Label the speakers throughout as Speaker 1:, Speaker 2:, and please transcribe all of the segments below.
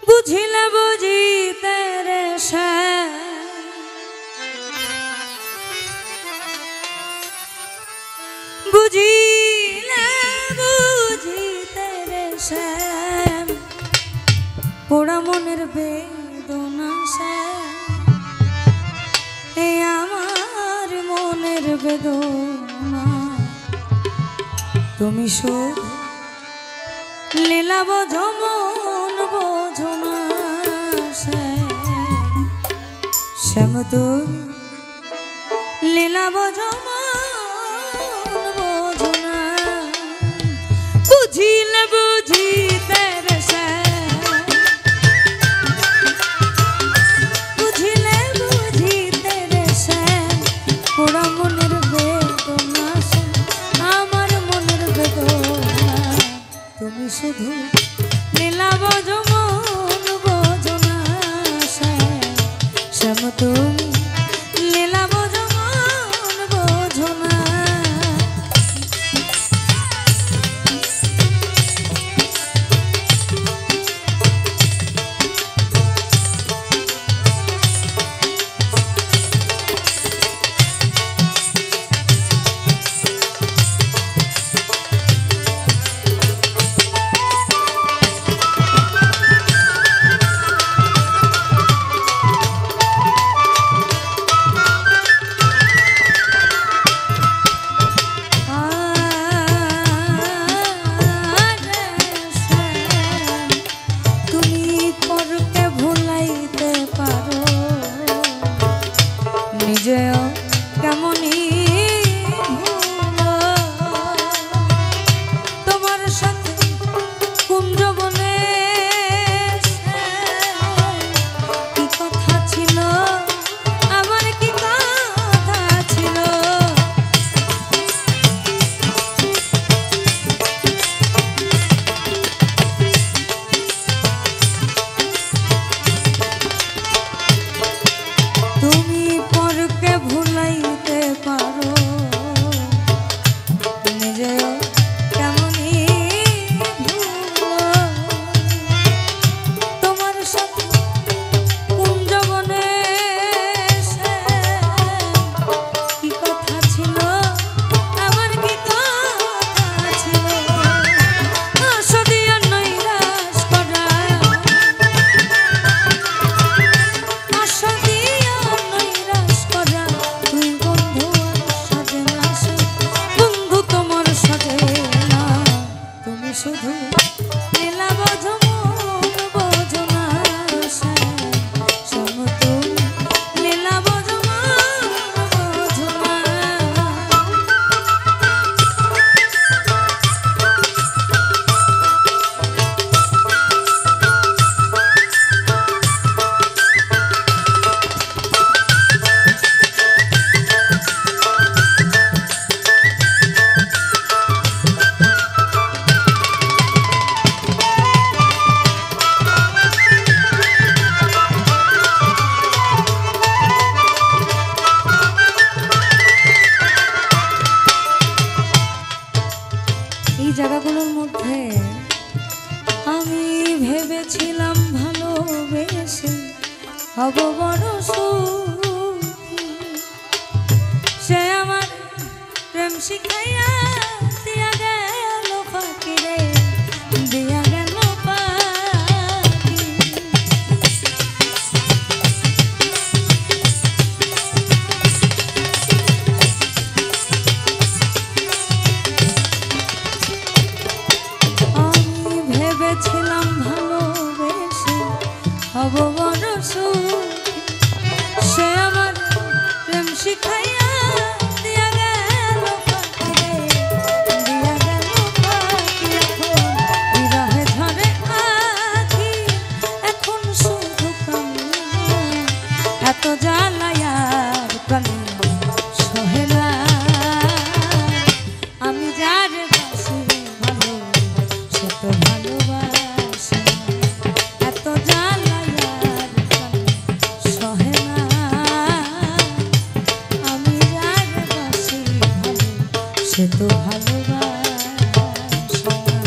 Speaker 1: বুঝিলে বুঝিতে রে শ্যাম, বুঝিলে বুঝিতে রে শ্যাম, পোড়া মনের বেদনা শ্যাম, এই আমার মনের বেদনা। তুমি শুধু লীলা বোঝো মন বোঝো না শ্যাম, শ্যাম তুমি লীলা বোঝো মন বোঝো না। বুঝিলে বুঝিতে রে শ্যাম, বুঝিলে বুঝিতে রে শ্যাম, পোড়া মনের বেদনা শ্যাম, আমার মনের বেদনা। তুমি শুধু লীলা বোঝো মন বোঝো না শ্যাম, শ্যাম তুমি লীলা বোঝো মন বোঝো না। নিজেও কেমনই ভুলো, তোমার সাথে কুঞ্জবনে কি কথা ছিল, আমার কি কথা ছিল। তুমি পরকে ভুলাইতে পারো, নিজেও কেমনই ভুলো, তোমার সাথে কুঞ্জবনে কি কথা ছিল, আমার কি কথা ছিল। আশা দিয়া নৈরাশ করা, আশা দিয়া নৈরাশ করা, তুই বন্ধু সাজে না বন্ধু তোমার সাজে না। তুমি শুধু লীলা বোঝো মন বোঝো না শ্যাম, শ্যাম তুমি লীলা বোঝো মন বোঝো না। এই জায়গাগুলোর মধ্যে আমি ভেবেছিলাম ভালোবেসে হব বড় সুখী, সে আমার প্রেম শিখাইয়া দিয়া গেল ফাঁকি রে, দিয়া গেল ফাঁকি। আমি ভেবেছিলাম ভালোবেসে হব বড় সুখী, সে আমার প্রেম শিখাইয়া দিয়া গেল ফাঁকি রে, দিয়া গেল ফাঁকি। এখন বিরহে ঝরে আঁখি, এখন শুধু কান্না, এত জ্বালায়ার প্রাণে সহে না। আমি যার বাসি ভালো সে তো ভালোবাসে না, এত জ্বালায়ার প্রাণে সহে না। আমি যার বাসি ভালো সে তো ভালোবাসে না।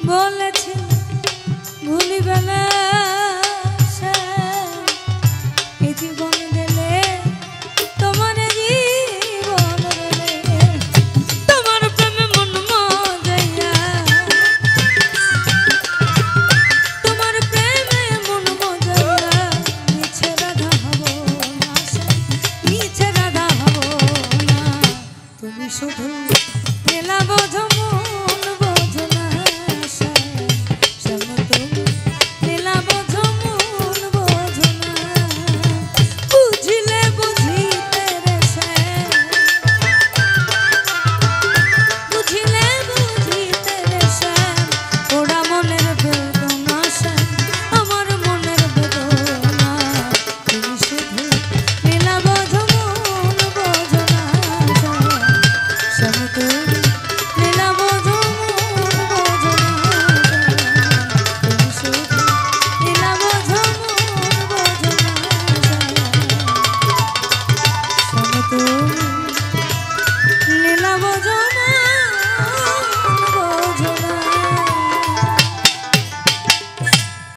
Speaker 1: বলেছি ভুলিবে না সে, এই জীবন দিলে তোমার জীবন দিলে তোমার প্রেমে মন মজাইয়া, তোমার প্রেমে মন মজাইয়া মিছে রাধা হব না সে, মিছে রাধা হব না। তুমি শুধু মেলা বোঝো মন বোঝো না সে, শ্যাম তুমি মেলা বোঝো মন বোঝো না। বুঝিলে বুঝিতে রে সে, বুঝিলে বুঝিতে রে সে, ওরা মনের বেদনা সে, আমার মনের বেদনা। তুমি শুধু মেলা বোঝো মন বোঝো না সে, শ্যাম তুমি মেলা বোঝো মন বোঝো না। তুমি শুধু মেলা বোঝো মন বোঝো না, শ্যাম তুমি